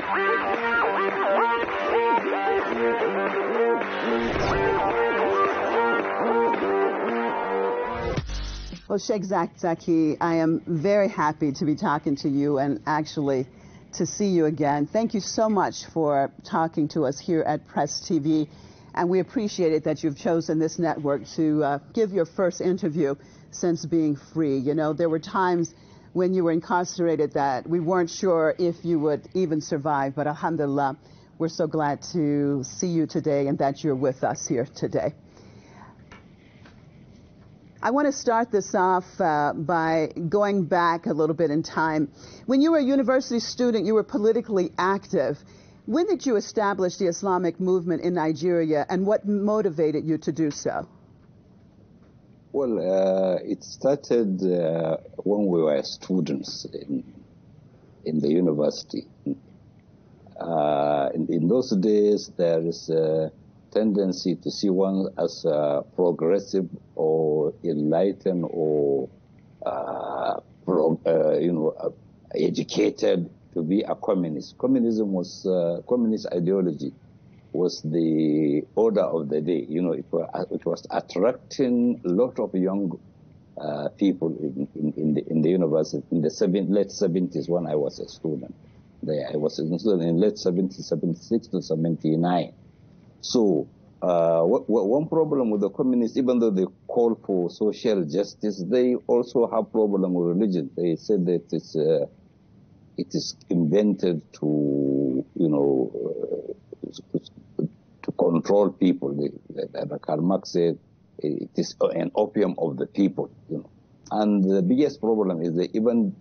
Well, Sheik Zakzaky, I am very happy to be talking to you and actually to see you again. Thank you so much for talking to us here at Press TV, and we appreciate it that you've chosen this network to give your first interview since being free. You know, there were times when you were incarcerated that we weren't sure if you would even survive, but alhamdulillah, we're so glad to see you today and that you're with us here today. I want to start this off by going back a little bit in time. When you were a university student, you were politically active. When did you establish the Islamic movement in Nigeria, and what motivated you to do so? Well, it started when we were students in the university. In those days, there is a tendency to see one as progressive or enlightened or educated to be a communist. Communism was communist ideology was the order of the day. You know, it was attracting a lot of young people in the university in the late 70s when I was a student. There, I was a student in late 70s, 76 to 79. So one problem with the communists, even though they call for social justice, they also have problem with religion. They said that it is invented to, you know, to control people. Karl Marx said it is an opium of the people, you know. And the biggest problem is they even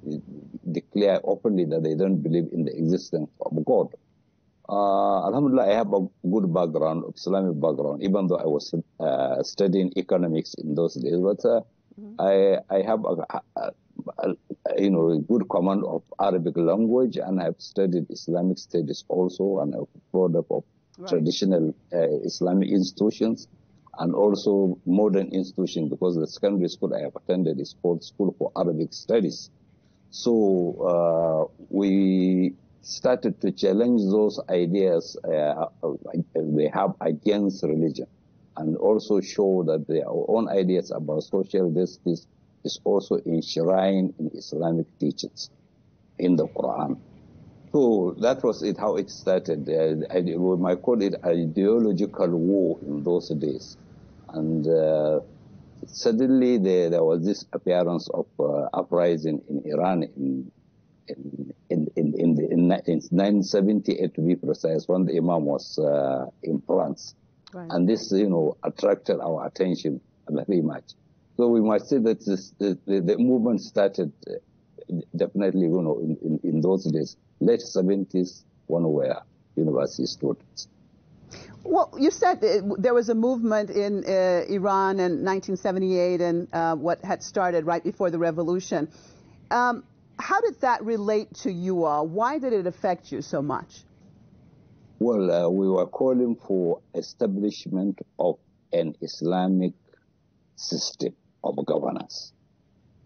declare openly that they don't believe in the existence of God. Alhamdulillah, I have a good background, Islamic background, even though I was studying economics in those days. But I have a good command of Arabic language, and I've studied Islamic studies also, and I'm product of traditional Islamic institutions and also modern institutions, because the secondary school I have attended is called School for Arabic Studies. So we started to challenge those ideas they have against religion, and also show that their own ideas about social justice is also enshrined in Islamic teachings in the Quran. So that was it, how it started. We might call it ideological war in those days. And suddenly there was this appearance of uprising in Iran in 1978, to be precise, when the Imam was in France. Right. And this, attracted our attention very much. So we must say that the movement started definitely, in those days, late 70s, when we were university students. Well, you said there was a movement in Iran in 1978 and what had started right before the revolution. How did that relate to you all? Why did it affect you so much? Well, we were calling for establishment of an Islamic system of governance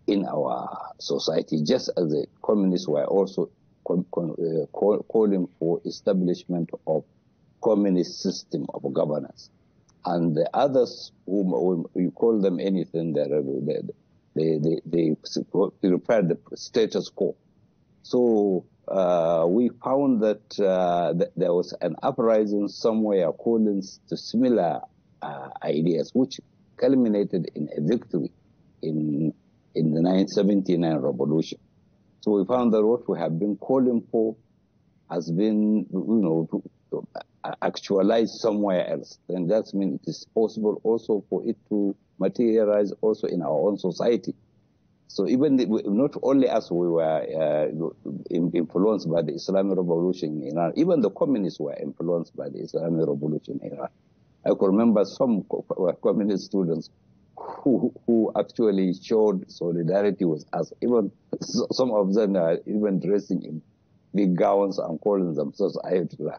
in our society, just as the communists were also calling for establishment of communist system of governance. And the others, whom you call them anything, they prepared the status quo. So we found that there was an uprising somewhere calling to similar ideas, which culminated in a victory in the 1979 revolution. So we found that what we have been calling for has been, to actualize somewhere else. And that means it is possible also for it to materialize also in our own society. So even not only us, we were influenced by the Islamic Revolution in Iran. Even the communists were influenced by the Islamic Revolution in Iran. I could remember some communist students who actually showed solidarity with us. Even some of them are even dressing in big gowns and calling themselves Ayatollah.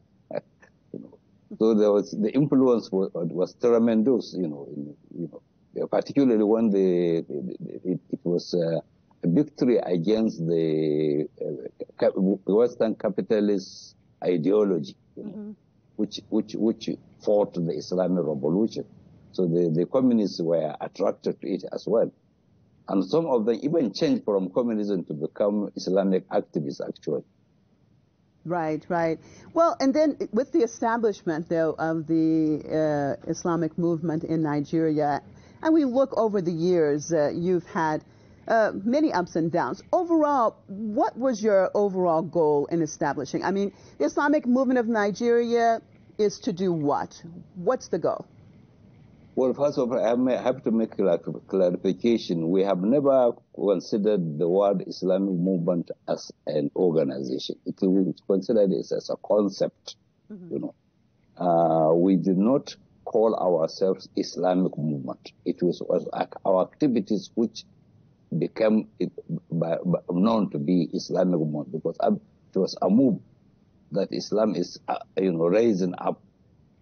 So there was the influence was tremendous. Particularly when it was a victory against the Western capitalist ideology, you know, which fought the Islamic Revolution. So the communists were attracted to it as well. And some of them even changed from communism to become Islamic activists, actually. Right, right. Well, and then with the establishment, though, of the Islamic movement in Nigeria, and we look over the years, you've had many ups and downs. Overall, what was your overall goal in establishing? I mean, the Islamic movement of Nigeria is to do what? What's the goal? Well, first of all, I have to make clarification. We have never considered the word Islamic movement as an organization. We considered it as a concept, you know. We did not call ourselves Islamic movement. It was our activities which became known to be Islamic movement, because it was a move that Islam is, you know, raising up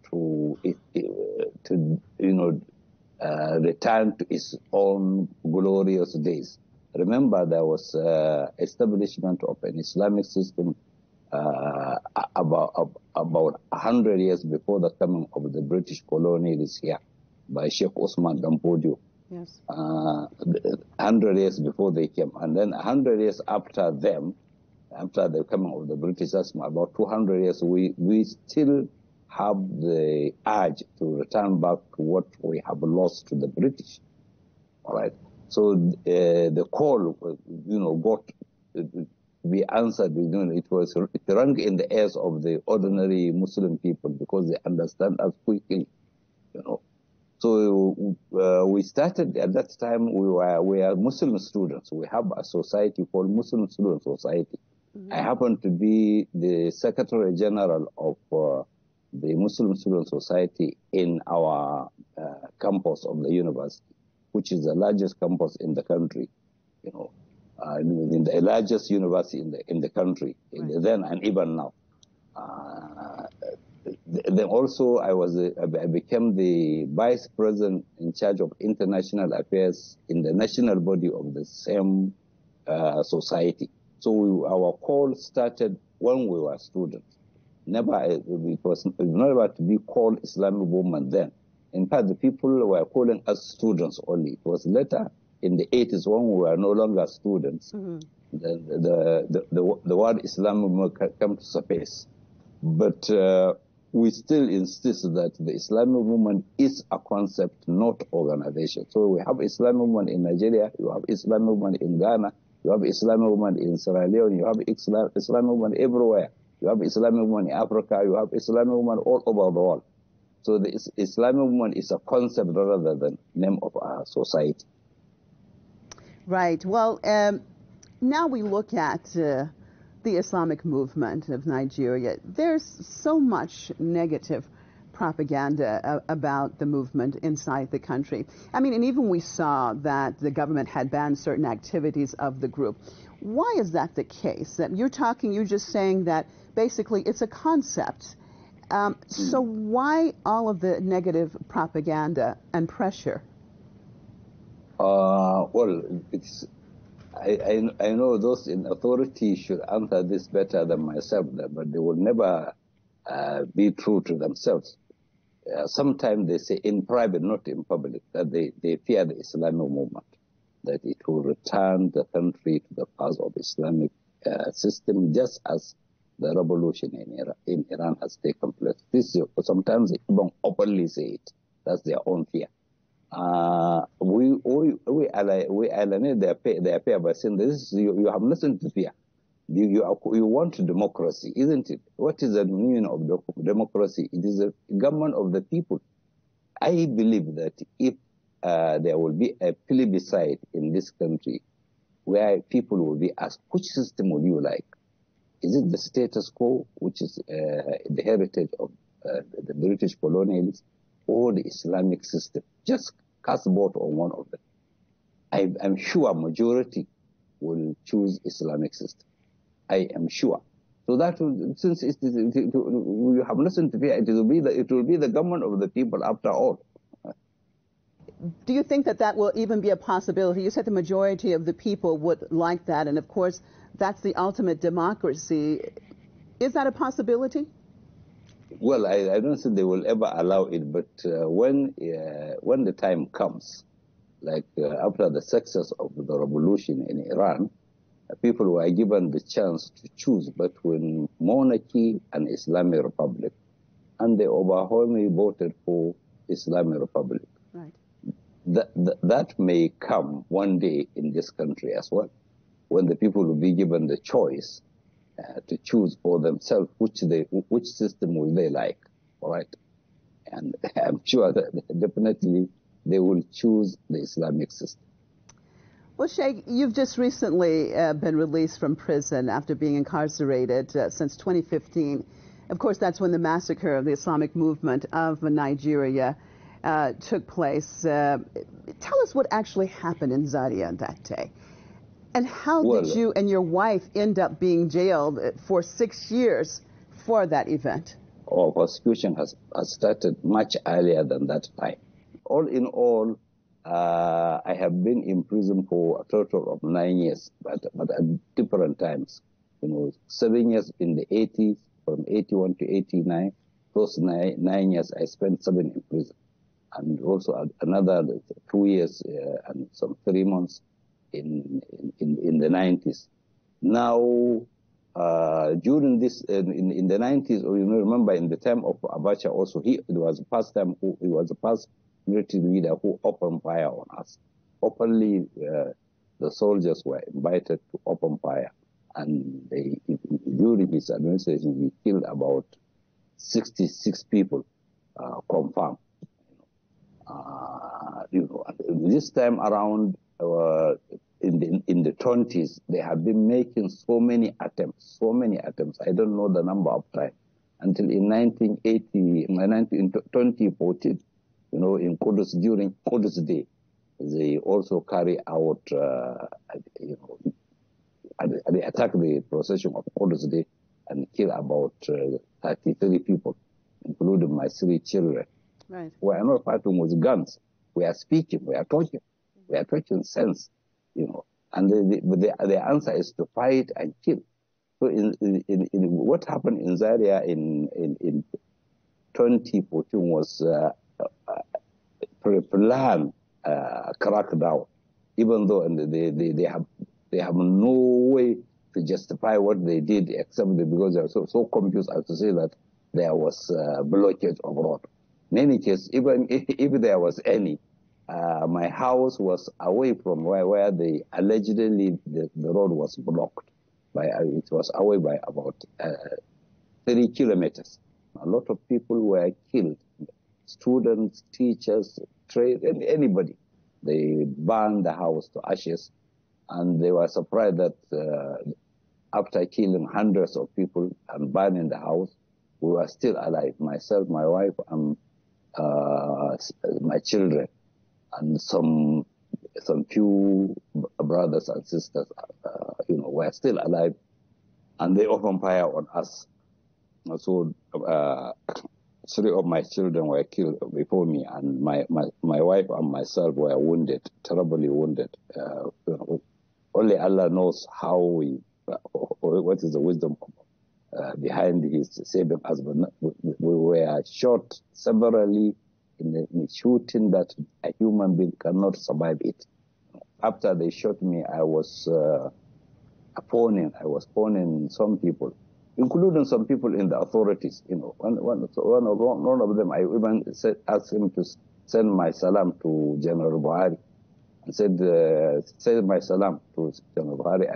to return to its own glorious days. Remember, there was establishment of an Islamic system about 100 years before the coming of the British colonialists here by Sheikh Osman Dampodio. Yes. 100 years before they came, and then 100 years after them, after the coming of the British, that's about 200 years, we still have the urge to return back to what we have lost to the British. All right. So the call, you know, got to be answered. You know, it rang in the ears of the ordinary Muslim people because they understand us quickly. You know. So we started at that time. We are Muslim students. We have a society called Muslim Student Society. I happen to be the Secretary General of the Muslim Student Society in our campus of the university, which is the largest campus in the country, you know, in the largest university in the country, right, then and even now. Then also I became the vice president in charge of international affairs in the national body of the same society. So our call started when we were students. It was never to be called Islamic movement then. In fact, the people were calling us students only. It was later in the 80s when we were no longer students, the word Islamic movement came to surface. But we still insist that the Islamic movement is a concept, not organization. So we have Islamic movement in Nigeria, you have Islamic movement in Ghana, you have Islamic movement in Sierra Leone, you have Islamic movement everywhere. You have Islamic movement in Africa, you have Islamic movement all over the world. So the Islamic movement is a concept rather than name of our society. Right. Well, now we look at the Islamic movement of Nigeria. There's so much negative propaganda about the movement inside the country. I mean, and even we saw that the government had banned certain activities of the group. Why is that the case? That you're just saying that basically it's a concept. So why all of the negative propaganda and pressure? Well, I know those in authority should answer this better than myself, but they will never be true to themselves. Sometimes they say in private, not in public, that they fear the Islamic movement, that it will return the country to the path of Islamic system, just as the revolution in Iran has taken place. Sometimes they even openly say it. That's their own fear. We alienate their fear by saying this. You have nothing to fear. You want democracy, isn't it? What is the meaning of democracy? It is a government of the people. I believe that if there will be a plebiscite in this country where people will be asked, which system would you like? Is it the status quo, which is the heritage of the British colonialists, or the Islamic system? Just cast vote on one of them. I'm sure a majority will choose Islamic system. I am sure. So that since you have nothing to fear, it will be the government of the people after all. Do you think that will even be a possibility? You said the majority of the people would like that, and of course, that's the ultimate democracy. Is that a possibility? Well, I don't think they will ever allow it, but when the time comes, like after the success of the revolution in Iran, people were given the chance to choose between monarchy and Islamic Republic, and they overwhelmingly voted for Islamic Republic. Right. That may come one day in this country as well, when the people will be given the choice to choose for themselves which system will they like, all right? And I'm sure that definitely they will choose the Islamic system. Well, Sheikh, you've just recently been released from prison after being incarcerated since 2015. Of course, that's when the massacre of the Islamic movement of Nigeria took place. Tell us what actually happened in Zaria that day. And how did you and your wife end up being jailed for 6 years for that event? Our prosecution has started much earlier than that time. All in all, I have been in prison for a total of 9 years, but at different times. 7 years in the 80s, from 81 to 89. Those 9 years I spent 7 in prison. And also another 2 years and some 3 months in the 90s. Now, during this, in the 90s, or remember in the time of Abacha also, he was the first military leader who opened fire on us. Openly, the soldiers were invited to open fire. And during his administration, he killed about 66 people, confirmed. This time around, in the 20s, they have been making so many attempts. I don't know the number of times. Until in 2014, in Qudus, during Qudus Day, they also carry out, they attack the procession of Qudus Day and kill about 33 people, including my 3 children. Right. We are not fighting with guns. We are speaking. We are talking. We are talking sense, And the answer is to fight and kill. So in what happened in Zaria in 2014 was pre-planned crackdown, even though they have no way to justify what they did except because they are so confused as to say that there was blockage of road. In any case, even if there was any, my house was away from where they allegedly the road was blocked. It was away by about 3 kilometers. A lot of people were killed, students, teachers, trade, and anybody. They burned the house to ashes, and they were surprised that after killing hundreds of people and burning the house, we were still alive. Myself, my wife, and my children, and some few brothers and sisters, were still alive, and they opened fire on us. So 3 of my children were killed before me, and my wife and myself were wounded, terribly wounded. Only Allah knows how what is the wisdom behind his saving us. We were shot severally in a shooting that a human being cannot survive it. After they shot me, I was phoning some people, including some people in the authorities. One of them, I even asked him to send my salam to General Buhari, and said, send my salam to General Buhari.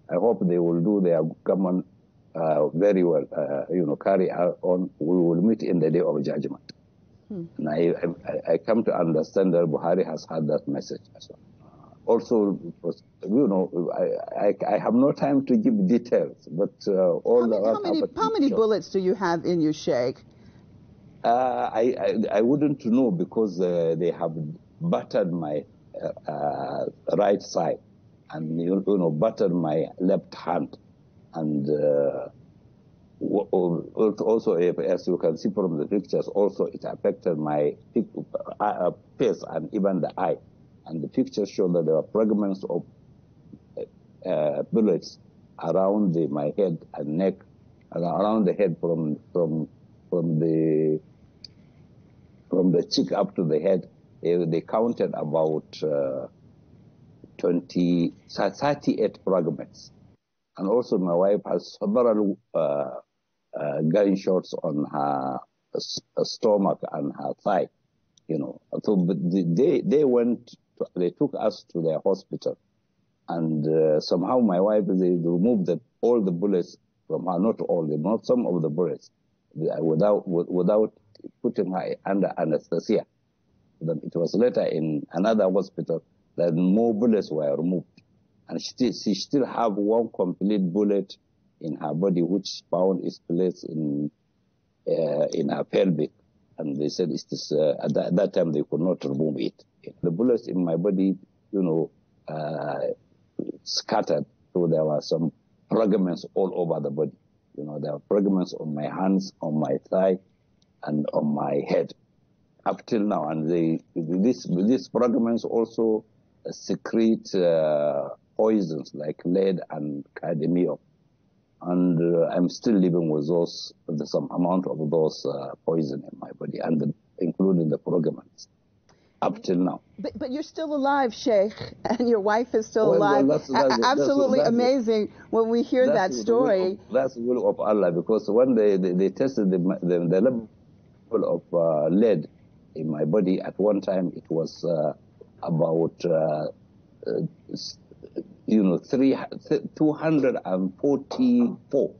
I hope they will do their government very well, carry on. We will meet in the day of judgment. And I come to understand that Buhari has had that message as well. Also, it was, I have no time to give details, but how many bullets do you have in your Sheikh? I wouldn't know, because they have battered my right side, and battered my left hand, and also, as you can see from the pictures, also it affected my face and even the eye. And the pictures show that there are fragments of bullets around my head and neck around the head from the cheek up to the head. They counted about 38 fragments. And also my wife has several gunshots on her stomach and her thigh, you know. So but they took us to their hospital, and somehow my wife, they removed all the bullets from her, not some of the bullets, without putting her under anesthesia. Then it was later in another hospital that more bullets were removed. And she still have one complete bullet in her body, which found its place in her pelvic. And they said at that time they could not remove it. The bullets in my body, you know, scattered. So there were some fragments all over the body. You know, there were fragments on my hands, on my thigh, and on my head, up till now. And these fragments also secrete poisons like lead and cadmium. And I'm still living with some amount of those poison in my body, and including the fragments, up till now. But you're still alive, Sheikh, and your wife is still alive. Well, absolutely amazing when we hear that story. That's the will of Allah, because when they tested the level of lead in my body, at one time it was about 244,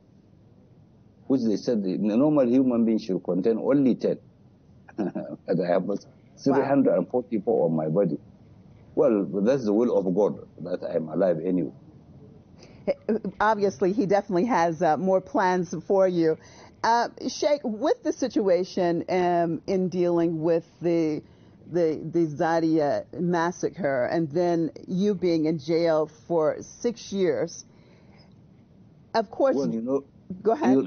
which they said the normal human being should contain only 10. And I have 344 on my body. Well, that's the will of God that I'm alive anyway. Obviously, he definitely has more plans for you. Sheikh, with the situation in dealing with the Zadia massacre, and then you being in jail for 6 years, of course. Well, you know, go ahead.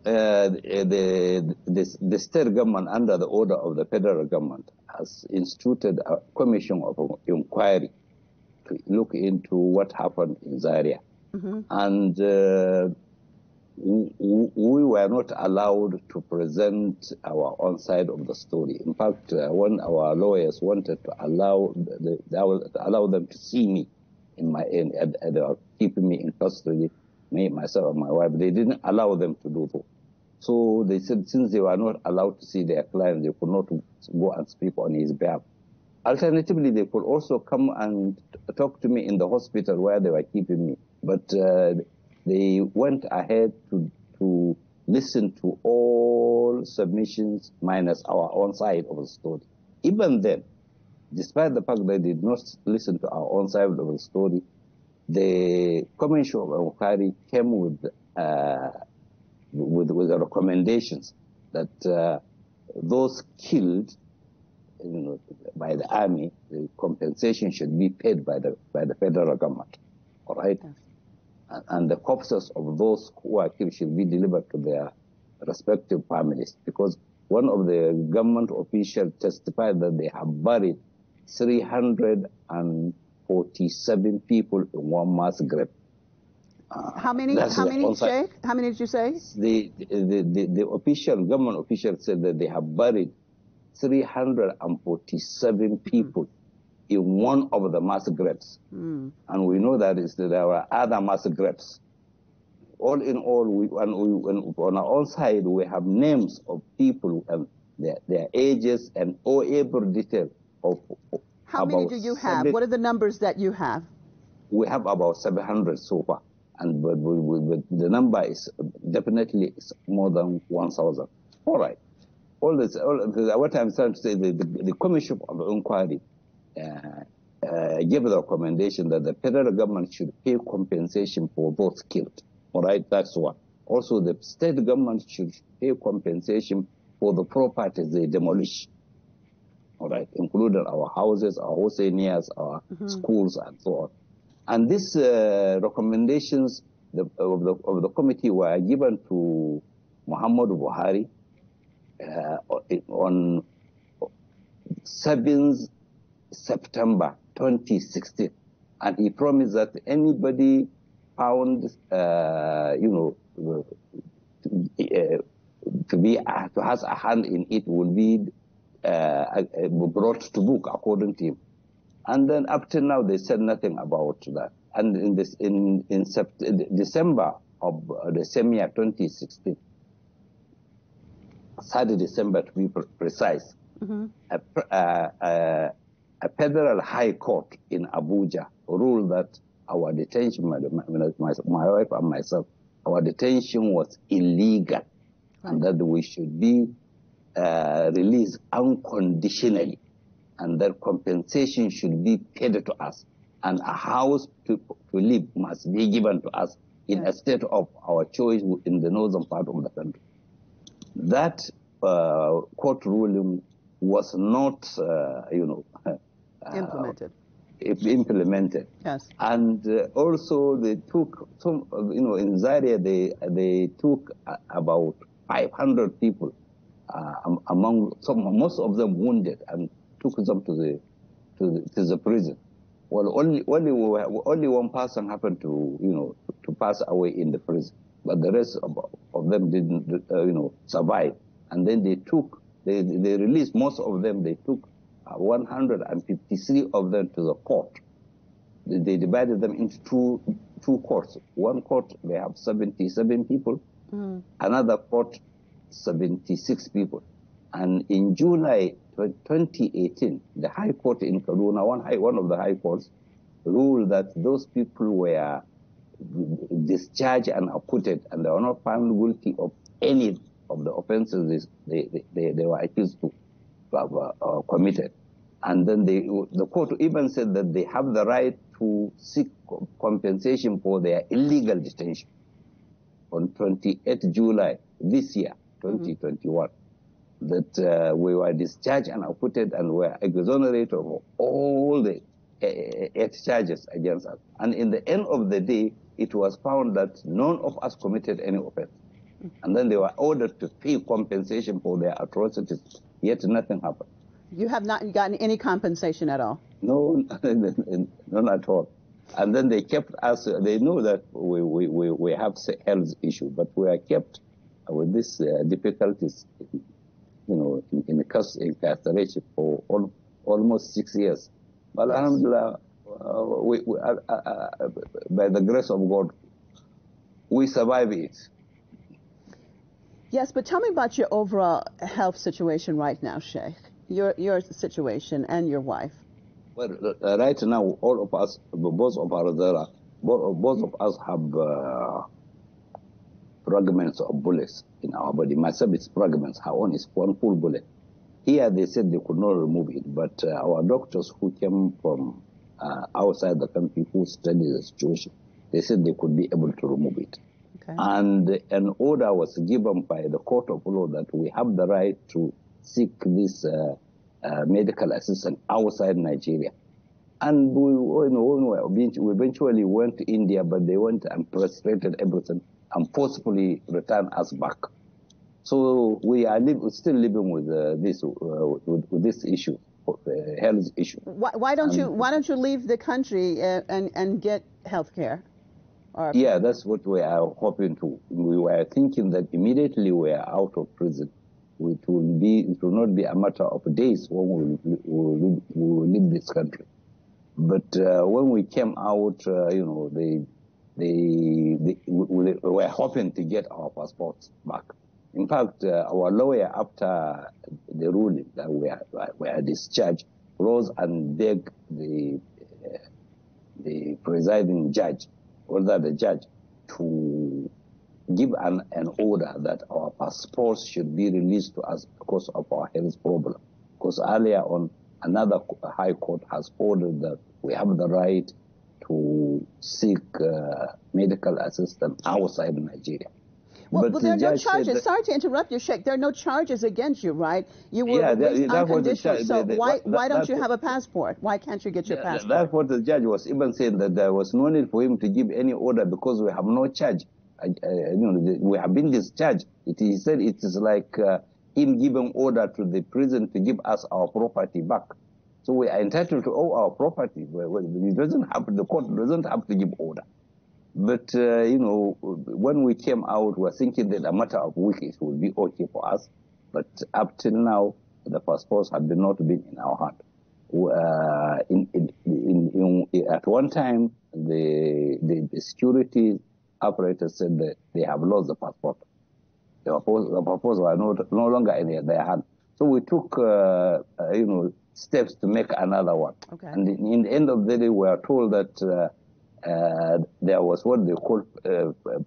The state government, under the order of the federal government, has instituted a commission of inquiry to look into what happened in Zaria. Mm-hmm. And we were not allowed to present our own side of the story. In fact, when our lawyers wanted to allow them to see me keeping me in custody, me, myself, and my wife, they didn't allow them to do so. So they said since they were not allowed to see their client, they could not go and speak on his behalf. Alternatively, they could also come and talk to me in the hospital where they were keeping me. But they went ahead to listen to all submissions minus our own side of the story. Even then, despite the fact that they did not listen to our own side of the story, the Commission of Inquiry came with the recommendations that those killed, by the army, the compensation should be paid by the federal government. All right. Yes. And the corpses of those who are killed should be delivered to their respective families, because one of the government officials testified that they have buried 347 people in one mass grave. How many, Sheikh? How many did you say? The government official said that they have buried 347 people in one of the mass graves. And we know that there were other mass graves. All in all, on our own side, we have names of people and their ages and all every detail of. How many do you have? What are the numbers that you have? We have about 700 so far, and but the number is definitely more than 1,000. All right. What I'm trying to say, the Commission of Inquiry gave the recommendation that the federal government should pay compensation for those killed. All right, that's one. Also, the state government should pay compensation for the properties they demolish. All right, including our houses, our Hosseinias, our schools, and so on. And these recommendations of the committee were given to Muhammadu Buhari on 7th September 2016, and he promised that anybody found, to has a hand in it will be brought to book according to him. And then up to now they said nothing about that. And in December of the same year, 2016, 3rd December to be precise, a federal high court in Abuja ruled that our detention, my wife and myself, our detention was illegal, and that we should be released unconditionally, and that compensation should be paid to us, and a house to live must be given to us in a state of our choice in the northern part of the country. That court ruling was not, implemented. Yes. And also they took some, in Zaria they took about 500 people, among most of them wounded, and took them to the prison. Well, only one person happened to pass away in the prison, but the rest of them didn't survive. And then they released most of them. They took 153 of them to the court. They divided them into two courts. One court, they have 77 people. Another court, 76 people. And in July 2018, the High Court in Kaduna, one of the High Courts, ruled that those people were discharged and acquitted, and they were not found guilty of any of the offenses they were accused to have committed. And then the court even said that they have the right to seek compensation for their illegal detention. On 28th July this year, 2021, that we were discharged and acquitted and were exonerated of all the 8 charges against us. And in the end of the day, it was found that none of us committed any offense. And then they were ordered to pay compensation for their atrocities, yet nothing happened. You have not gotten any compensation at all? No, none at all. And then they kept us, they know that we have a health issue, but we are kept with these difficulties, in incarceration for almost 6 years. But alhamdulillah, by the grace of God, we survive it. Yes, but tell me about your overall health situation right now, Sheikh. Your situation and your wife. Well, right now, all of us, both of us have fragments of bullets in our body. Myself, it's fragments. Her own is one full bullet. Here, they said they could not remove it, but our doctors who came from outside the country who studied the situation, they said they could be able to remove it. Okay. And an order was given by the court of law that we have the right to seek this medical assistance outside Nigeria. And we eventually went to India, but they went and frustrated everything and forcibly returned us back. So we are still living with this issue, health issue. Why don't you leave the country and get health care? Yeah, that's what we are hoping to. We were thinking that immediately we are out of prison, it will not be a matter of days when we will leave this country. But when we came out, we were hoping to get our passports back. In fact, our lawyer, after the ruling that we are discharged, rose and begged the presiding judge, or the judge, to give an order that our passports should be released to us because of our health problem. Because earlier on, another high court has ordered that we have the right to seek medical assistance outside Nigeria. Well, there are no charges. Sorry to interrupt you, Sheikh. There are no charges against you, right? You were released unconditionally. So why don't you have a passport? Why can't you get your passport? That's what the judge was even saying, that there was no need for him to give any order because we have no charge. We have been discharged. He said it is like him giving order to the prison to give us our property back. So we are entitled to all our property. The court doesn't have to give order. But, you know, when we came out, we were thinking that a matter of weeks it would be okay for us. But up till now, the passports have not been in our hand. At one time, the security operators said that they have lost the passport. The passports were no longer in their hand. So we took, you know, steps to make another one. Okay. And in the end of the day, we were told that there was what they call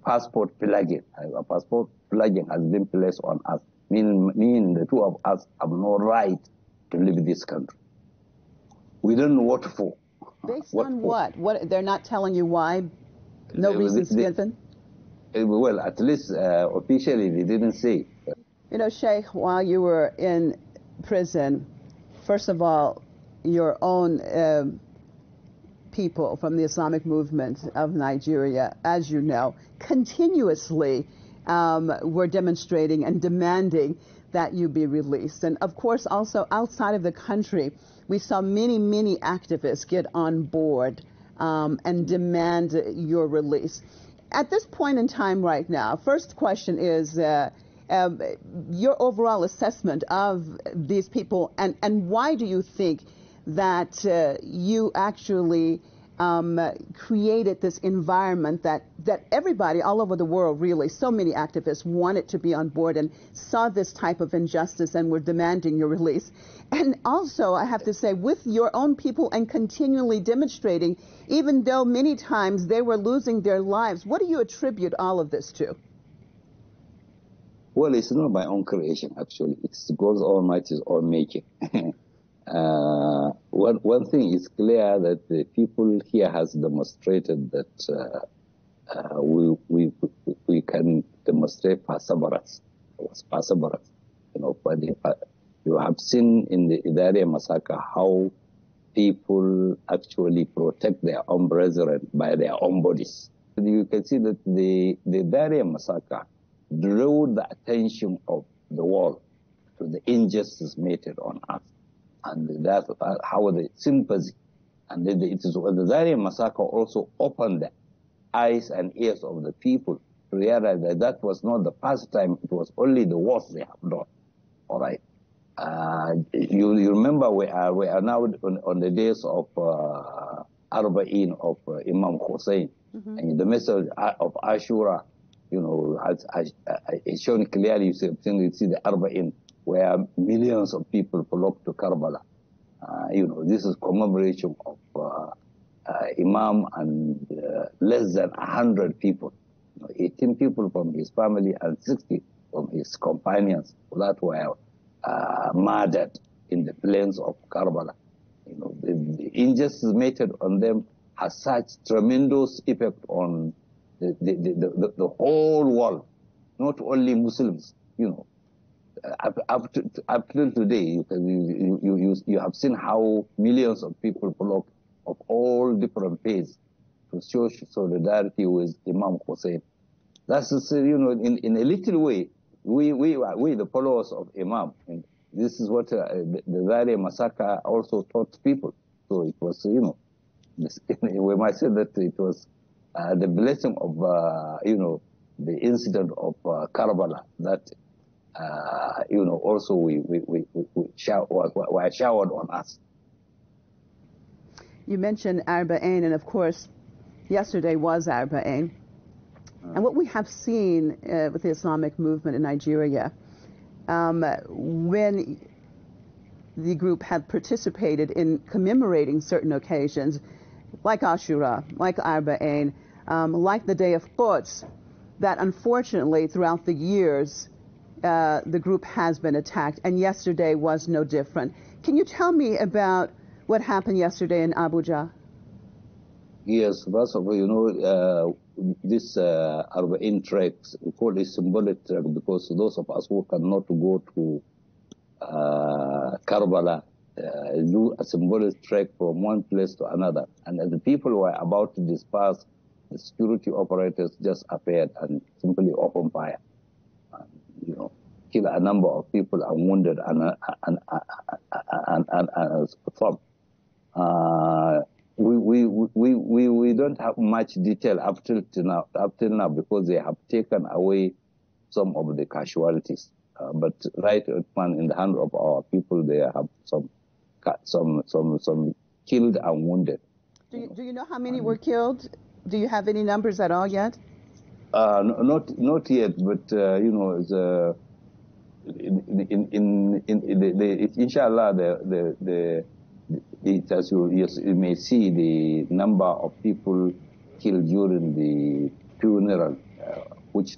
passport plugging. A passport plugging has been placed on us, meaning the two of us have no right to leave this country. We don't know what for. Based on what? What? They're not telling you why? No reasons given? Well, at least officially they didn't say. You know, Sheikh, while you were in prison, first of all, your own people from the Islamic movement of Nigeria, as you know, continuously were demonstrating and demanding that you be released. And of course, also outside of the country, we saw many, many activists get on board and demand your release. At this point in time right now, first question is your overall assessment of these people, and why do you think that you actually created this environment that everybody all over the world, really, so many activists wanted to be on board and saw this type of injustice and were demanding your release? And also, I have to say, with your own people and continually demonstrating, even though many times they were losing their lives, what do you attribute all of this to? Well, it's not my own creation, actually. It's God's Almighty's own making. One thing is clear, that the people here has demonstrated that we can demonstrate perseverance. It was perseverance. You know, but you have seen in the Hirar massacre how people actually protect their own brethren by their own bodies. You can see that the Hirar massacre drew the attention of the world to the injustice meted on us. And that's how the sympathy, and it is the Hirar massacre also opened the eyes and ears of the people to realize that that was not the first time, it was only the worst they have done. All right. You remember we are now on the days of Arba'in of Imam Hussein, and the message of Ashura, you know, it's shown clearly. You see the Arba'in, where millions of people flocked to Karbala. You know, this is commemoration of Imam and less than 100 people, you know, 18 people from his family and 60 from his companions that were murdered in the plains of Karbala. You know, the injustice meted on them has such tremendous effect on the whole world, not only Muslims. You know, up till today, you have seen how millions of people flock of all different faiths to show solidarity with Imam Hussein. That's, you know, in a little way, we the followers of Imam, and this is what the Hirar massacre also taught people. So it was, you know, we might say that it was the blessing of, you know, the incident of Karbala that, you know, also were showered on us. You mentioned Arba'in, and of course, yesterday was Arba'in. And what we have seen with the Islamic movement in Nigeria, when the group had participated in commemorating certain occasions, like Ashura, like Arba'in, like the Day of Quds, that unfortunately throughout the years, the group has been attacked, and yesterday was no different. Can you tell me about what happened yesterday in Abuja? Yes, first of all, you know, this Arba'in treks, we call it symbolic trek because those of us who cannot go to Karbala do a symbolic trek from one place to another. And as the people were about to disperse, the security operators just appeared and simply opened fire. And, you know, kill a number of people and wounded and some. We don't have much detail up till now because they have taken away some of the casualties. But right in the hand of our people, they have some killed and wounded. Do you know how many were killed? Do you have any numbers at all yet? Not yet, but you know, inshallah, as you may see, the number of people killed during the funeral, which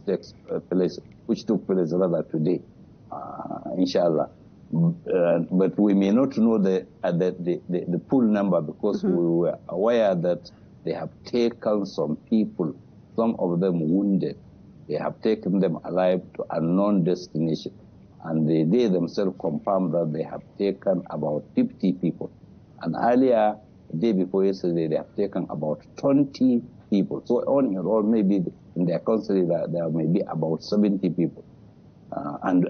took place rather today, inshallah. But we may not know the full number because we were aware that they have taken some people, some of them wounded. They have taken them alive to unknown destination. And they themselves confirmed that they have taken about 50 people. And earlier, the day before yesterday, they have taken about 20 people. So on in all, maybe in their country, there may be about 70 people. And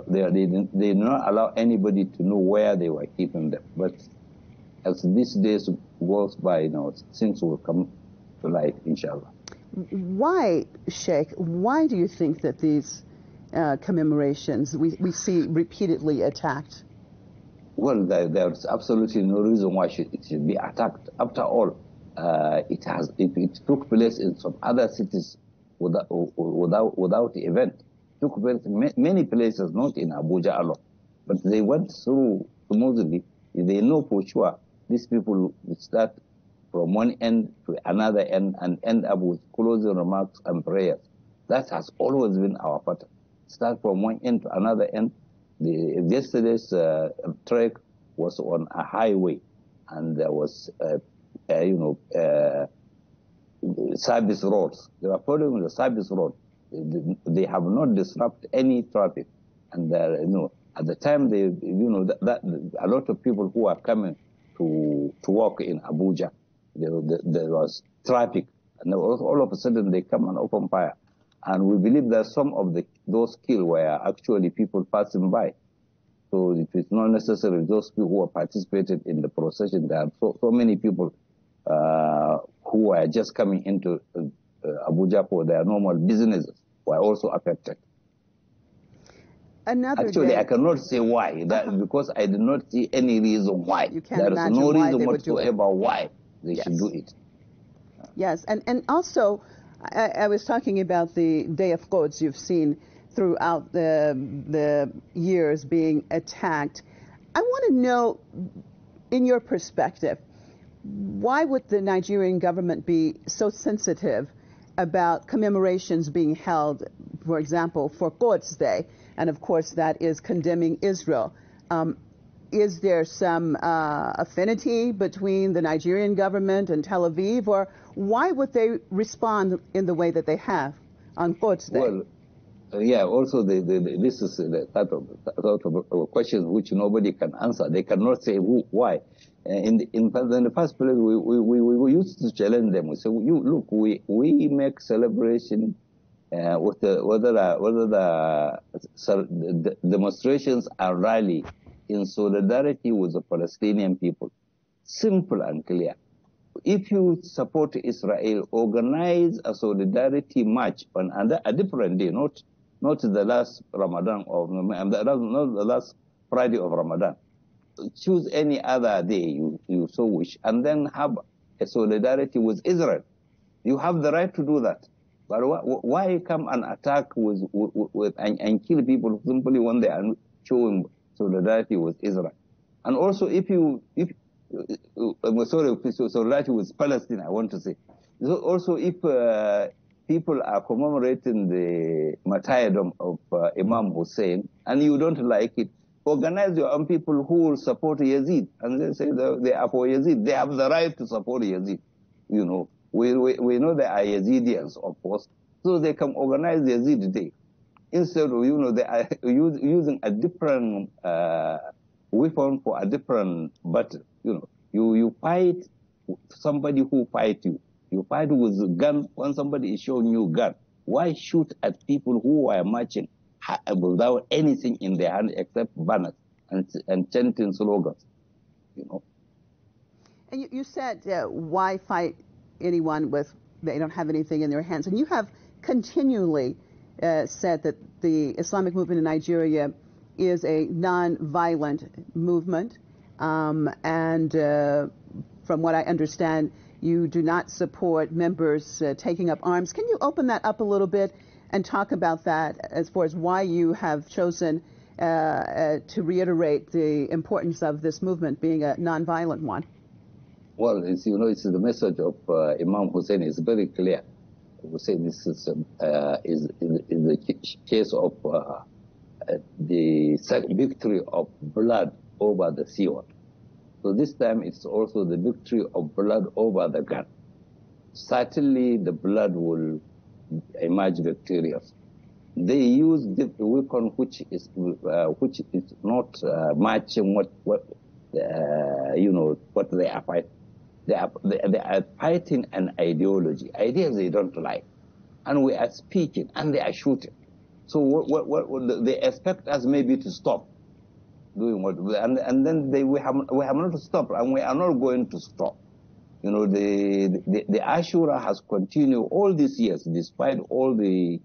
they did not allow anybody to know where they were keeping them. But as these days goes by, you know, things will come to light, inshallah. Why, Sheikh, why do you think that these commemorations we see repeatedly attacked? Well, there's absolutely no reason why it should be attacked. After all, it took place in some other cities without event. It took place in many places, not in Abuja alone. But they went through smoothly. They know for sure these people will start from one end to another end and end up with closing remarks and prayers. That has always been our pattern. Start from one end to another end. Yesterday's trek was on a highway, and there was, service roads. They were following the service road. They have not disrupted any traffic, and at the time that a lot of people who are coming to work in Abuja, there was traffic, and all of a sudden they come and open fire. And we believe that some of those killed were actually people passing by. So it is not necessarily those people who participated in the procession. There are so many people who are just coming into Abuja for their normal businesses were also affected. Actually, I cannot say why, because I did not see any reason why. There is no reason whatsoever why they should do it. Yes, and also, I was talking about the Day of Quds you've seen throughout the years being attacked. I want to know, in your perspective, why would the Nigerian government be so sensitive about commemorations being held, for example, for Quds Day? And of course, that is condemning Israel. Is there some affinity between the Nigerian government and Tel Aviv, or why would they respond in the way that they have on Quds Day? Well, yeah, also this is the type of questions which nobody can answer. They cannot say why. In the first place, we used to challenge them. We say, look, we make celebration with whether the demonstrations are rally in solidarity with the Palestinian people. Simple and clear. If you support Israel, organize a solidarity march on a different day, not the last Ramadan not the last Friday of Ramadan. Choose any other day you so wish, and then have a solidarity with Israel. You have the right to do that. But why come and attack and kill people simply when they are showing solidarity with Israel? And also, solidarity with Palestine, I want to say. Also, if people are commemorating the martyrdom of Imam Hussein, and you don't like it, organize your own people who will support Yazid, and they say they are for Yazid. They have the right to support Yazid. You know, we know they are Yazidians, of course, so they can organize Yazid Day. Instead of, they are using a different weapon for a different battle. You fight somebody who fight you. You fight with a gun when somebody is showing you a gun. Why shoot at people who are marching without anything in their hand except banners and chanting slogans? And you said, why fight anyone with, they don't have anything in their hands? And you have continually said that the Islamic movement in Nigeria is a non-violent movement. And from what I understand, you do not support members taking up arms. Can you open that up a little bit and talk about that as far as why you have chosen to reiterate the importance of this movement being a non-violent one? Well, it's, it's the message of Imam Hussein is very clear. Hussein is the case of the victory of blood over the sword. So this time it's also the victory of blood over the gun. Certainly the blood will emerge victorious. They use the weapon which is not matching what they are fighting. They are fighting an ideology, ideas they don't like, and we are speaking, and they are shooting. So what they expect us maybe to stop doing what, and then we have not stopped, and we are not going to stop. The Ashura has continued all these years, despite all the,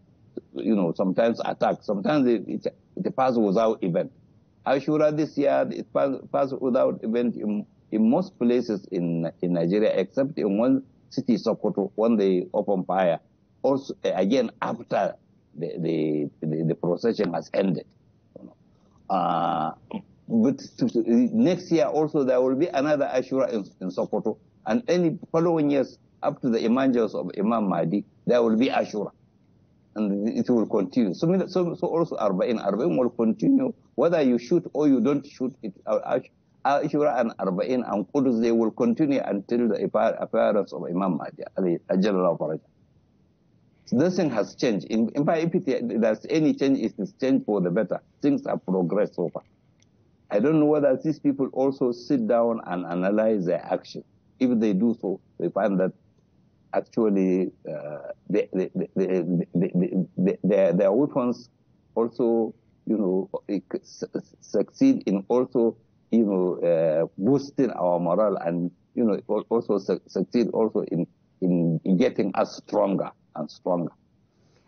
sometimes attacks, sometimes it passes without event. Ashura this year, it passed without event in most places in Nigeria, except in one city, Sokoto, when they opened fire. Also, again, after the procession has ended. But next year also there will be another Ashura in Sokoto, and any following years up to the emergence of Imam Mahdi, there will be Ashura, and it will continue. So also Arba'in will continue, whether you shoot or you don't shoot it. Ashura and Arba'in and Qudus, they will continue until the appearance of Imam Mahdi, a general operation. So nothing has changed. In fact, if there's any change, it is change for the better. Things have progressed so far. I don't know whether these people also sit down and analyze their action. If they do so, they find that actually their weapons also, succeed in also, boosting our morale, and also succeed also in getting us stronger and stronger.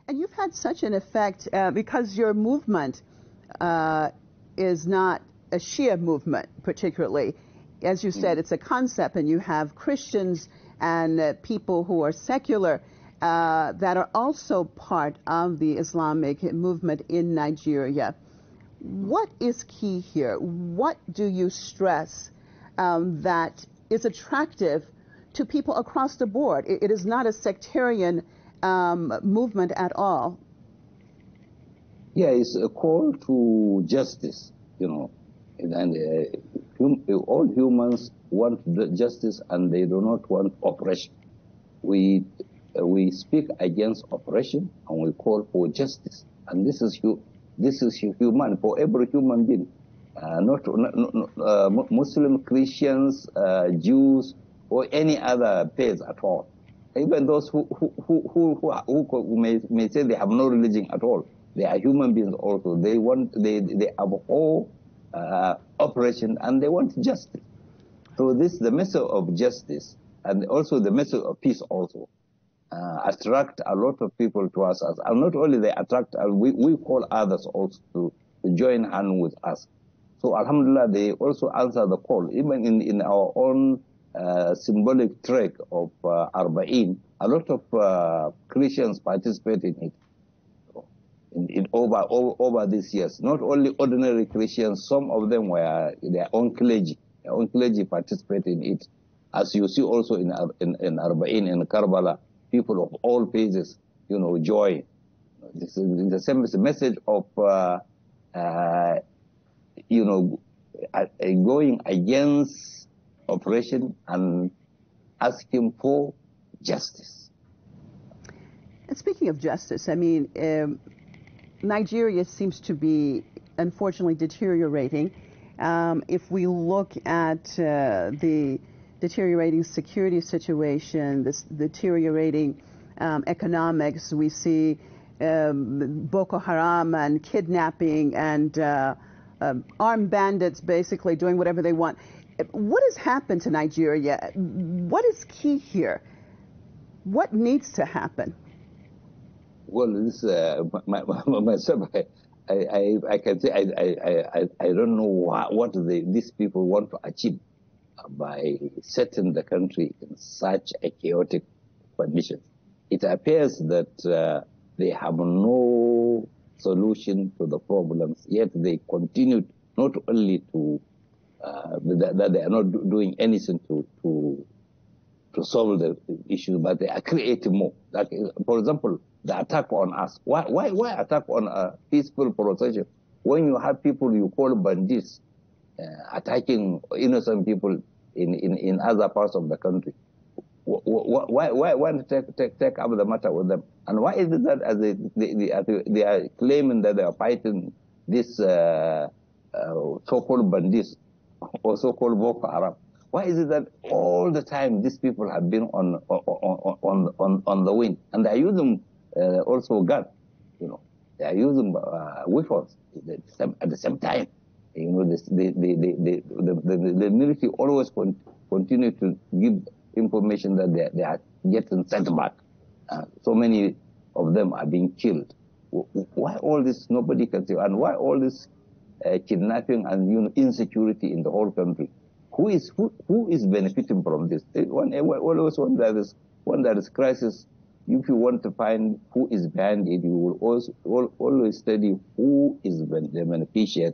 And you've had such an effect because your movement is not a Shia movement particularly. As you said, it's a concept, and you have Christians and people who are secular that are also part of the Islamic movement in Nigeria. What is key here? What do you stress that is attractive to people across the board? It is not a sectarian movement at all. Yeah, it's a call to justice, and all humans want justice, and they do not want oppression. We speak against oppression, and we call for justice, and this is human for every human being, not Muslim, Christians, Jews, or any other faith at all. Even those who may say they have no religion at all, they are human beings also. They abhor oppression, and they want justice. So the message of justice, and also the message of peace also, attract a lot of people to us. And not only they attract, we call others also to join hand with us. So alhamdulillah, they also answer the call. Even in our own symbolic trek of Arba'in, a lot of Christians participate in it. Over these years, not only ordinary Christians, some of them were their own clergy. Their own clergy participate in it. As you see also in Arba'in, in Karbala, people of all phases, join. This is the same message of, going against oppression and asking for justice. And speaking of justice, I mean, Nigeria seems to be, unfortunately, deteriorating. If we look at the deteriorating security situation, this deteriorating economics, we see Boko Haram and kidnapping and armed bandits basically doing whatever they want. What has happened to Nigeria? What is key here? What needs to happen? Well, this myself, I can say I don't know what these people want to achieve by setting the country in such a chaotic condition. It appears that they have no solution to the problems, yet they continue not only to that they are not doing anything to solve the issue, but they are creating more. Like, for example, the attack on us. Why attack on a peaceful procession when you have people you call bandits attacking innocent people in other parts of the country? Why take up the matter with them? And why is it that as they are claiming that they are fighting this so-called bandits or so-called Boko Haram? Why is it that all the time these people have been on the wing, and they are using also guns? You know, they are using weapons at the same time. You know, the military always continue to give information that they are getting sent back. So many of them are being killed. Why all this? Nobody can say, and why all this kidnapping and insecurity in the whole country? Who is benefiting from this? When there is crisis, if you want to find who is behind it, you will always study who is the beneficiary.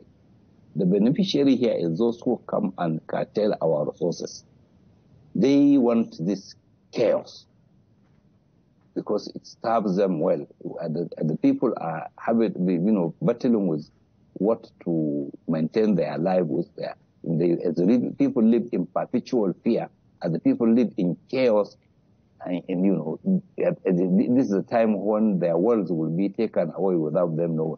The beneficiary here is those who come and curtail our resources. They want this chaos because it serves them well. And the people are battling with what to maintain their life with. As the people live in perpetual fear, and the people live in chaos, and this is a time when their worlds will be taken away without them knowing.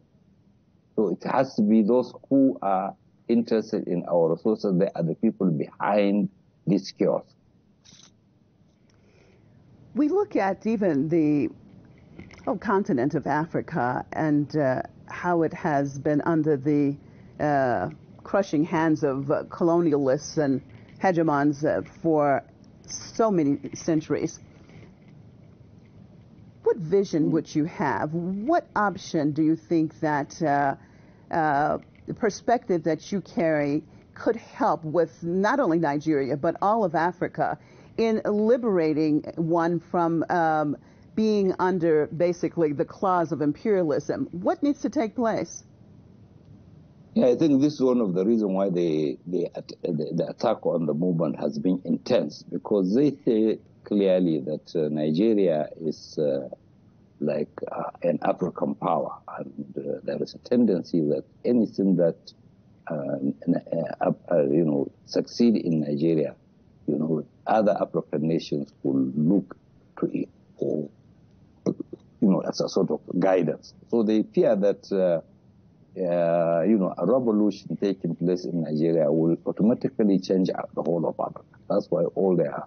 So it has to be those who are interested in our resources. They are the people behind this chaos. We look at even the continent of Africa and how it has been under the crushing hands of colonialists and hegemons for so many centuries. What vision would you have? What option do you think that the perspective that you carry could help with not only Nigeria, but all of Africa in liberating one from being under basically the claws of imperialism? What needs to take place? Yeah, I think this is one of the reasons why the attack on the movement has been intense, because they say clearly that Nigeria is like an African power, and there is a tendency that anything that succeed in Nigeria, other African nations will look to it for, as a sort of guidance. So they fear that a revolution taking place in Nigeria will automatically change the whole of Africa. That's why all the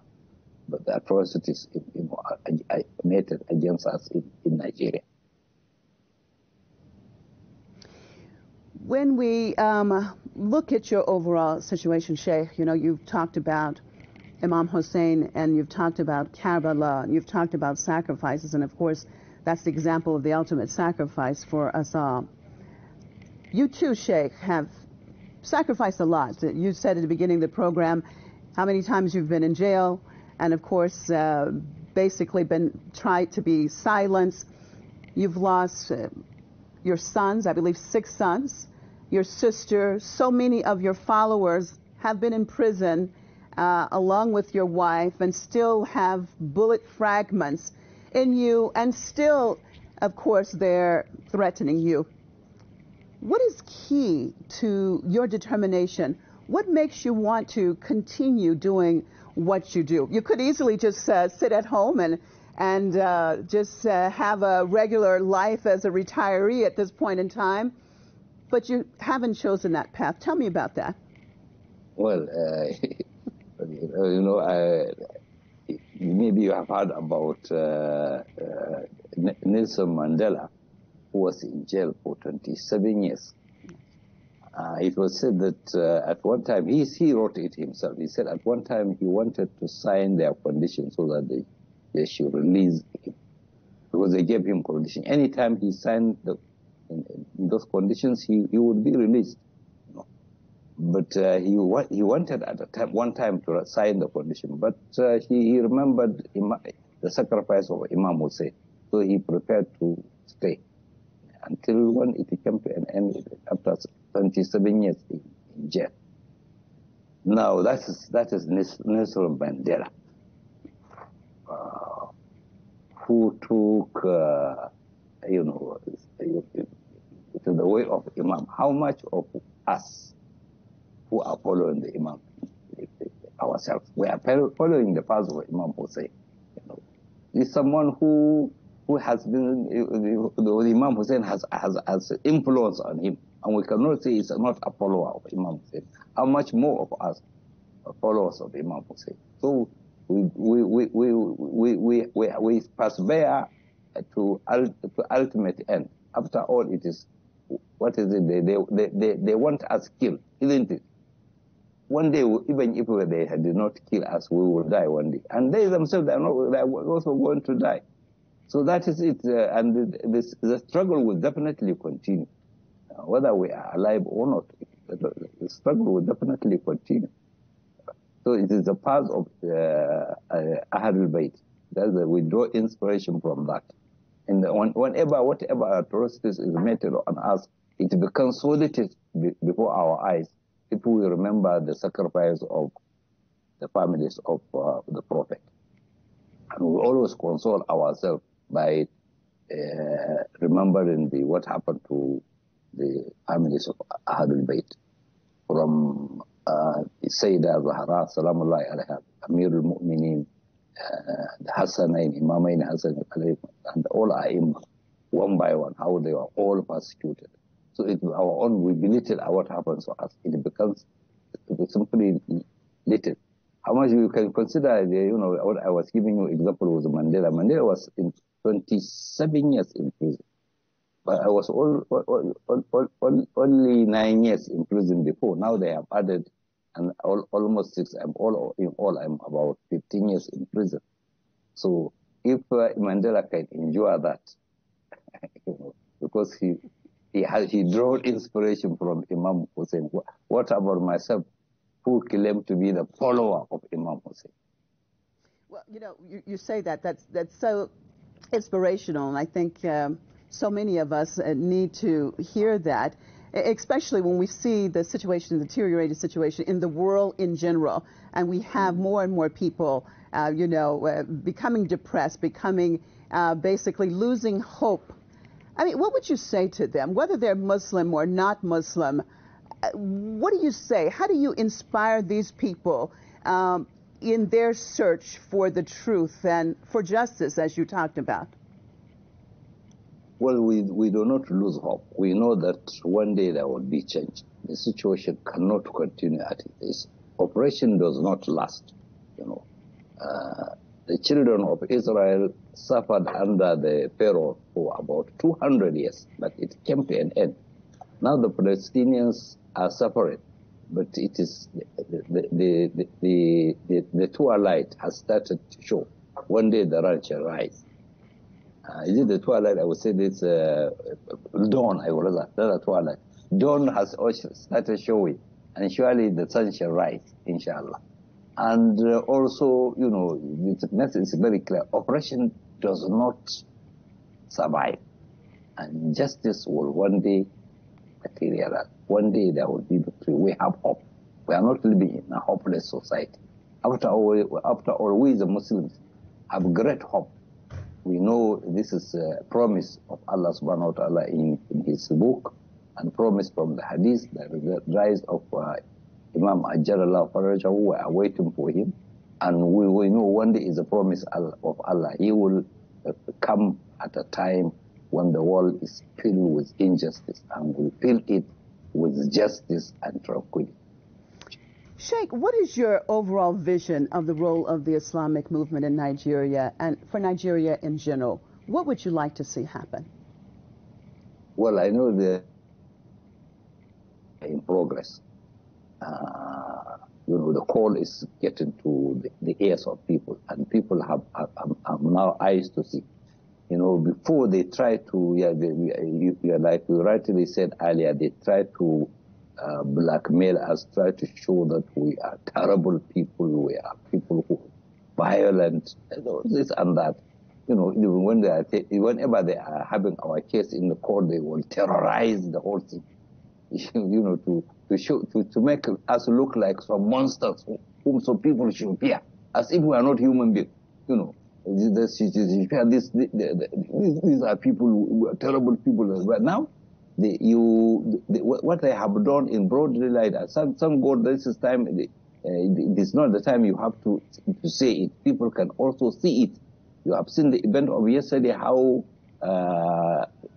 atrocities are committed against us in Nigeria. When we look at your overall situation, Sheikh, you've talked about Imam Hussein, and you've talked about Karbala, and you've talked about sacrifices, and of course, that's the example of the ultimate sacrifice for us all. You too, Sheikh, have sacrificed a lot. You said at the beginning of the program how many times you've been in jail, and of course, basically been tried to be silenced. You've lost your sons, I believe 6 sons, your sister, so many of your followers have been in prison along with your wife, and still have bullet fragments in you, and still, of course, they're threatening you. What is key to your determination? What makes you want to continue doing what you do? You could easily just sit at home and just have a regular life as a retiree at this point in time, but you haven't chosen that path. Tell me about that. Well, maybe you have heard about Nelson Mandela, who was in jail for 27 years. It was said that at one time, he wrote it himself. He said at one time he wanted to sign their conditions so that they should release him, because they gave him condition. Anytime he signed in those conditions, he would be released. But he wanted at one time to sign the condition, but he remembered the sacrifice of Imam Hussein, so he prepared to stay until when it came to an end after 27 years in jail. Now that is Nelson Mandela, who took to the way of Imam. How much of us who are following the Imam ourselves, we are following the path of Imam Hussein? He's someone who has been, the Imam Hussein has influence on him, and we cannot say he's not a follower of Imam Hussein. How much more of us are followers of Imam Hussein? So we persevere to ultimate end. After all, it is, what is it? They want us killed, isn't it? One day, even if they did not kill us, we will die one day, and they themselves they are also going to die. So that is it, and the struggle will definitely continue, whether we are alive or not. The struggle will definitely continue. So it is a part of Ahlul Bayt. We draw inspiration from that. And whatever atrocities is meted on us, it becomes solid before our eyes if we remember the sacrifice of the families of the Prophet. And we always console ourselves by remembering what happened to the families of Ahlul Bayt, from Sayyidah Zahra, Salamullahi alayha, Amirul Mu'mineen, the Hassanain, Imamain Hassan, and all A'immah, one by one, how they were all persecuted. So it was our own, we belittle what happens to us. It becomes simply little. How much you can consider, what I was giving you example was Mandela. Mandela was in 27 years in prison. But I was only 9 years in prison before. Now they have added and almost 6. I'm about 15 years in prison. So if Mandela can endure that, because he drew inspiration from Imam Hussein. What about myself, who claim to be the follower of Imam Hussein? Well, you say that's so inspirational, and I think so many of us need to hear that, especially when we see the situation, the deteriorated situation in the world in general, and we have more and more people, becoming depressed, becoming basically losing hope. I mean, what would you say to them, whether they're Muslim or not Muslim? What do you say? How do you inspire these people in their search for the truth and for justice, as you talked about? Well, we do not lose hope. We know that one day there will be change. The situation cannot continue as it is. Operation does not last. The children of Israel suffered under the Pharaoh for about 200 years, but it came to an end. Now the Palestinians are suffering, but it is the twilight has started to show. One day the sun shall rise. Is it the twilight? I would say it's dawn. I would rather the twilight. Dawn has also started showing, and surely the sun shall rise, inshallah. And also, it's very clear. Oppression does not survive, and justice will one day materialize. One day there will be victory. We have hope. We are not living in a hopeless society. After all, we the Muslims have great hope. We know this is a promise of Allah subhanahu wa ta'ala in his book, and promise from the hadith, the rise of Imam Ajjalallah Farajahu, we are waiting for him. And we know one day is a promise of Allah. He will come at a time when the world is filled with injustice, and we fill it with justice and tranquility. Sheikh, what is your overall vision of the role of the Islamic movement in Nigeria and for Nigeria in general? What would you like to see happen? Well, I know in progress. The call is getting to the ears of people, and people have now eyes to see. Before they try to, like you rightly said earlier, they try to blackmail us, try to show that we are terrible people, we are people who are violent, this and that. Even when whenever they are having our case in the court, they will terrorize the whole thing. To make us look like some monsters whom some people should fear, as if we are not human beings. These are people who are terrible people. But now, what they have done in broad daylight, some God, this is time. It is not the time you have to say it. People can also see it. You have seen the event of yesterday, how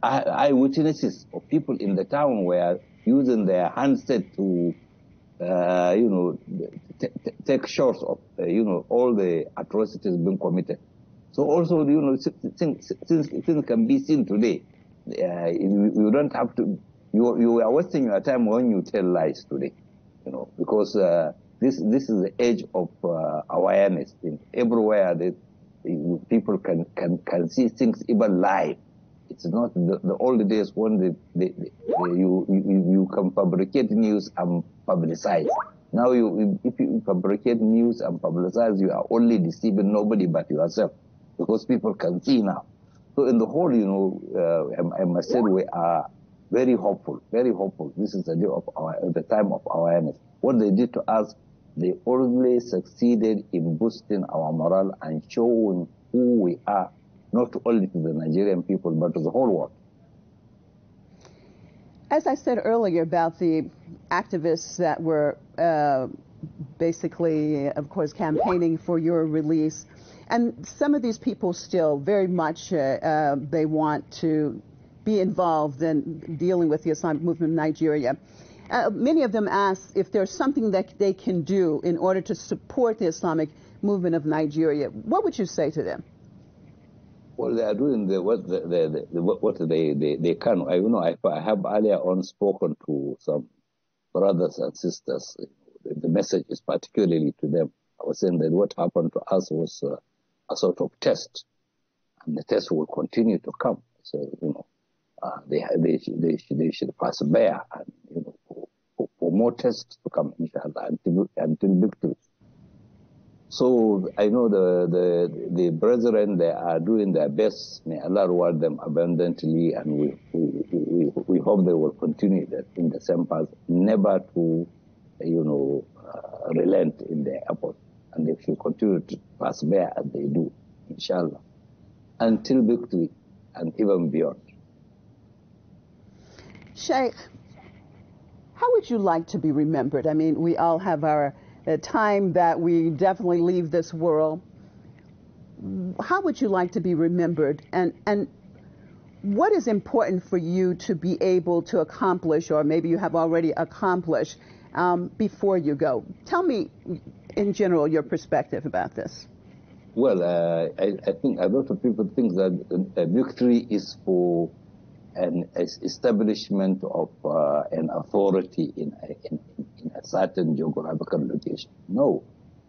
eyewitnesses of people in the town were using their handset to, take shots of, all the atrocities being committed. So also, things can be seen today. You don't have to. You are wasting your time when you tell lies today, because this is the age of awareness. Everywhere that people can see things even live. It's not the old days when you can fabricate news and publicize. Now, if you fabricate news and publicize, you are only deceiving nobody but yourself, because people can see now. So in the whole, I must say we are very hopeful, very hopeful. This is the day of the time of awareness. What they did to us, they always succeeded in boosting our morale and showing who we are, not only to the Nigerian people, but to the whole world. As I said earlier about the activists that were basically, of course, campaigning for your release, and some of these people still very much, they want to be involved in dealing with the Islamic movement in Nigeria. Many of them ask if there's something that they can do in order to support the Islamic movement of Nigeria. What would you say to them? Well, they are doing what they can. I have earlier on spoken to some brothers and sisters. The message is particularly to them. I was saying that what happened to us was a sort of test, and the test will continue to come. So they should persevere, and for more tests to come, inshallah, until victory. So I know the brethren, they are doing their best. May Allah reward them abundantly, and we hope they will continue that in the same path, never to relent in their effort, and they should continue to persevere as they do, inshallah, until victory and even beyond. Sheikh, how would you like to be remembered? I mean, we all have our time that we definitely leave this world. How would you like to be remembered? And what is important for you to be able to accomplish, or maybe you have already accomplished, before you go? Tell me, in general, your perspective about this. Well, I think a lot of people think that victory is for an establishment of an authority in a certain geographical location. No,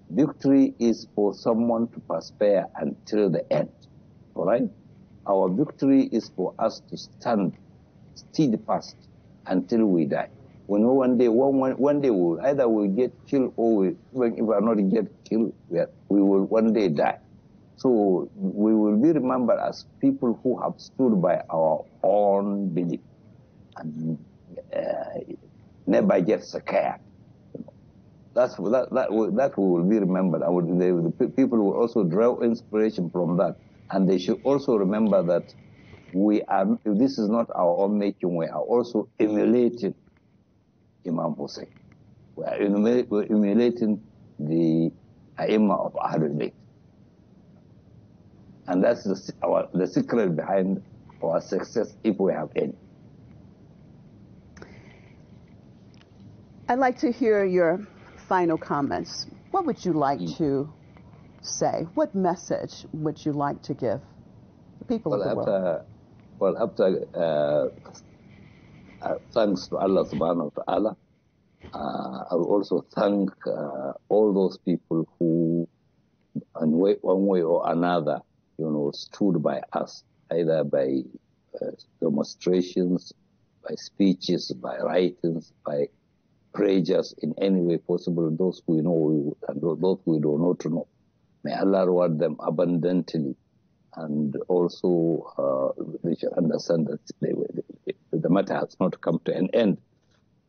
victory is for someone to persevere until the end. All right, our victory is for us to stand steadfast until we die. We know one day we'll either get killed, or even if we are not get killed, we will one day die. So we will be remembered as people who have stood by our own belief and never get scared. That we will be remembered. The people will also draw inspiration from that, and they should also remember that this is not our own making. We are also emulating Imam Hussein. We are emulating the Aimma of Ahlul Bayt. And that's the secret behind our success, if we have any. I'd like to hear your final comments. What would you like to say? What message would you like to give the people of the world? thanks to Allah subhanahu wa ta'ala. I will also thank all those people who, in one way or another, stood by us, either by demonstrations, by speeches, by writings, by prayers, in any way possible, those who know and those who do not know. May Allah reward them abundantly. And also, we should understand that the matter has not come to an end.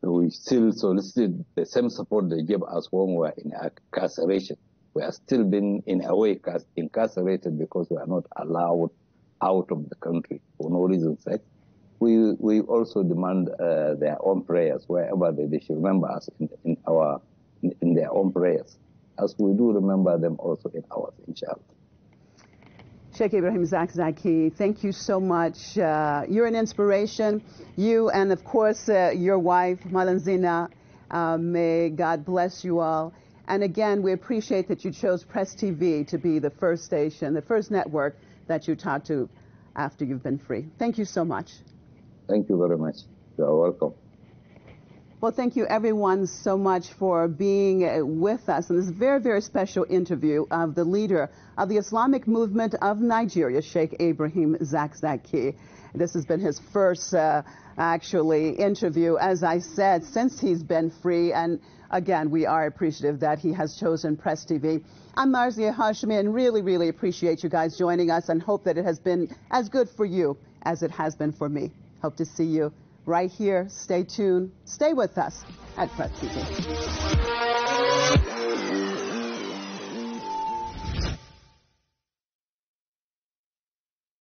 We still solicit the same support they gave us when we were in incarceration. We are still being, in a way, incarcerated because we are not allowed out of the country for no reason set. We also demand their own prayers wherever they should remember us in their own prayers, as we do remember them also in ours, inshallah. Sheik Ibrahim Zakzaky, thank you so much. You're an inspiration. You and, of course, your wife, Malanzina. May God bless you all. And again, we appreciate that you chose Press TV to be the first station, the first network that you talk to after you've been free. Thank you so much. Thank you very much. You're welcome. Well, thank you everyone so much for being with us in this very, very special interview of the leader of the Islamic movement of Nigeria, Sheik Ibrahim Zakzaky. This has been his first, actually, interview, as I said, since he's been free. And again, we are appreciative that he has chosen Press TV. I'm Marzia Hashimi, and really, really appreciate you guys joining us and hope that it has been as good for you as it has been for me. Hope to see you right here. Stay tuned. Stay with us at Press TV.